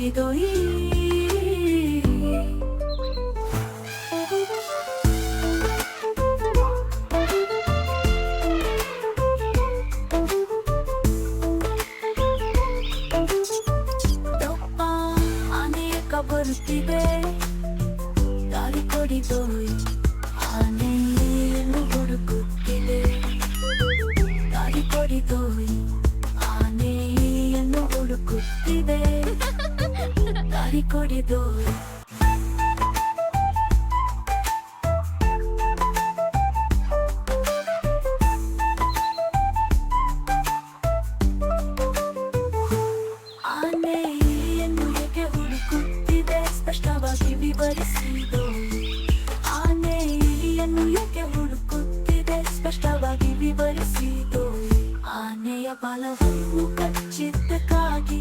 ಕೊಡಿದೊಯಿ. ದಪ್ಪ ಆನೆಯ ಬರುತ್ತಿದೆ, ದಾರಿ ಕೊಡಿದೊಯ್. ಆನೆಯನ್ನು ಹುಡುಕುತ್ತಿದೆ, ದಾರಿ ಕೊಡಿದೊಯ್. ಆನೆಯನ್ನು ಹುಡುಕುತ್ತಿದೆ, ದಾರಿ ಕೊಡಿದೊಯ್. ಆನೆಯನ್ನು ಏಕೆ ಹುಡುಕುತ್ತಿದೆ ಸ್ಪಷ್ಟವಾಗಿ ವಿವರಿಸಿದೊಯ್. ಆನೆಯನ್ನು ಏಕೆ ಹುಡುಕುತ್ತಿದೆ ಸ್ಪಷ್ಟವಾಗಿ ವಿವರಿಸಿದೊಯ್. ಆನೆಯ ಬಾಲವನ್ನು ಕಚ್ಚಿದ್ದಕ್ಕಾಗಿ